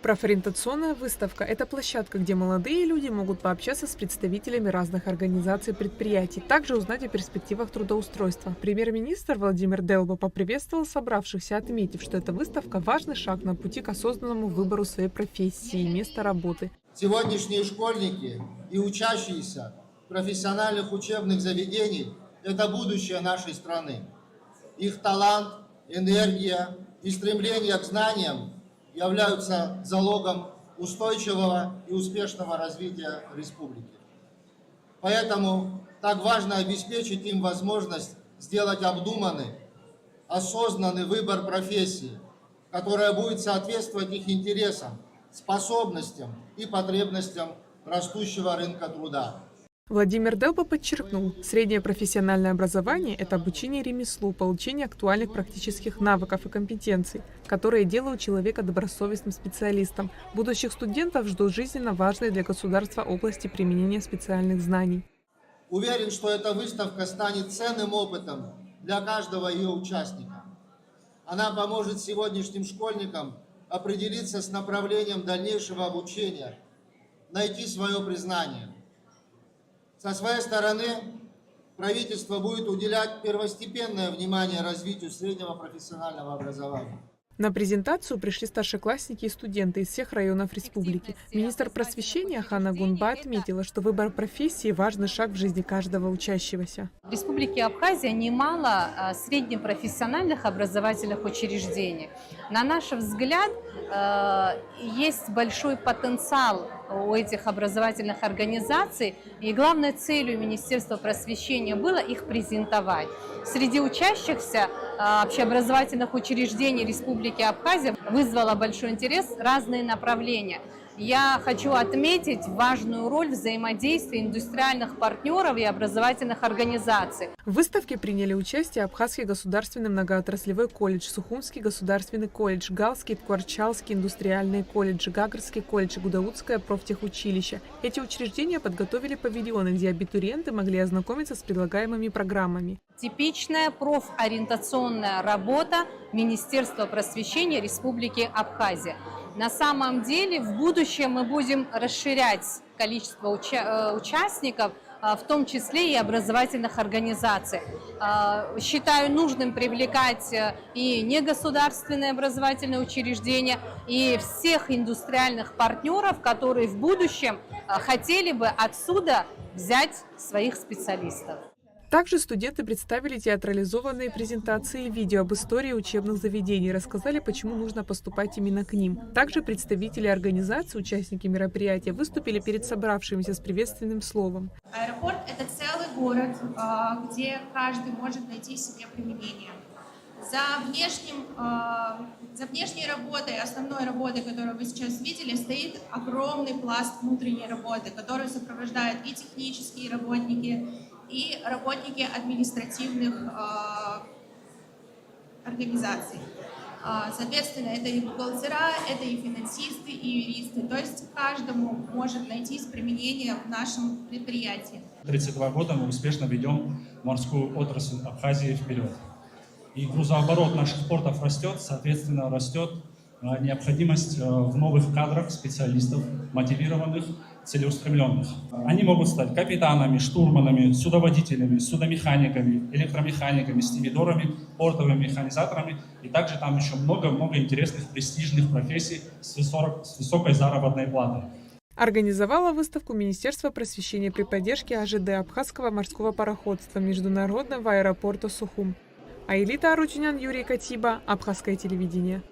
Профориентационная выставка– это площадка, где молодые люди могут пообщаться с представителями разных организаций и предприятий, также узнать о перспективах трудоустройства. Премьер-министр Владимир Делба поприветствовал собравшихся, отметив, что эта выставка– важный шаг на пути к осознанному выбору своей профессии и места работы. Сегодняшние школьники и учащиеся профессиональных учебных заведений – это будущее нашей страны. Их талант, энергия и стремление к знаниям являются залогом устойчивого и успешного развития республики. Поэтому так важно обеспечить им возможность сделать обдуманный, осознанный выбор профессии, которая будет соответствовать их интересам, способностям и потребностям растущего рынка труда. Владимир Делба подчеркнул, среднее профессиональное образование– это обучение ремеслу, получение актуальных практических навыков и компетенций, которые делают человека добросовестным специалистом. Будущих студентов ждут жизненно важные для государства области применения специальных знаний. Уверен, что эта выставка станет ценным опытом для каждого ее участника. Она поможет сегодняшним школьникам определиться с направлением дальнейшего обучения, найти свое признание. Со своей стороны, правительство будет уделять первостепенное внимание развитию среднего профессионального образования. На презентацию пришли старшеклассники и студенты из всех районов республики. Министр просвещения Хана Гунба отметила, что выбор профессии– важный шаг в жизни каждого учащегося. В Республике Абхазия немало среднепрофессиональных образовательных учреждений. На наш взгляд, есть большой потенциал у этих образовательных организаций, и главной целью Министерства просвещения было их презентовать. Среди учащихся общеобразовательных учреждений Республики Абхазия вызвало большой интерес разные направления. Я хочу отметить важную роль взаимодействия индустриальных партнеров и образовательных организаций. В выставке приняли участие Абхазский государственный многоотраслевой колледж, Сухумский государственный колледж, Галский и Ткварчалский индустриальные колледжи, Гагарский колледж, Гудаутское профтехучилище. Эти учреждения подготовили павильоны, где абитуриенты могли ознакомиться с предлагаемыми программами. Типичная профориентационная работа Министерства просвещения Республики Абхазия. На самом деле в будущем мы будем расширять количество участников, в том числе и образовательных организаций. Считаю нужным привлекать и негосударственные образовательные учреждения, и всех индустриальных партнеров, которые в будущем хотели бы отсюда взять своих специалистов. Также студенты представили театрализованные презентации и видео об истории учебных заведений, рассказали, почему нужно поступать именно к ним. Также представители организации, участники мероприятия, выступили перед собравшимися с приветственным словом. Аэропорт – это целый город, где каждый может найти себе применение. За внешней работой, основной работой, которую вы сейчас видели, стоит огромный пласт внутренней работы, который сопровождают и технические работники, и работники административных организаций. Соответственно, это и бухгалтера, это и финансисты, и юристы. То есть каждому может найтись применение в нашем предприятии. 32 года мы успешно ведем морскую отрасль Абхазии вперед. И грузооборот наших портов растет, соответственно, растет необходимость в новых кадрах, специалистов, мотивированных, целеустремленных. Они могут стать капитанами, штурманами, судоводителями, судомеханиками, электромеханиками, стивидорами, портовыми механизаторами. И также там еще много-много интересных престижных профессий с высокой заработной платой. Организовала выставку Министерство просвещения при поддержке АЖД Абхазского морского пароходства Международного аэропорта Сухум. Айлита Арутюнян, Юрий Катиба, Абхазское телевидение.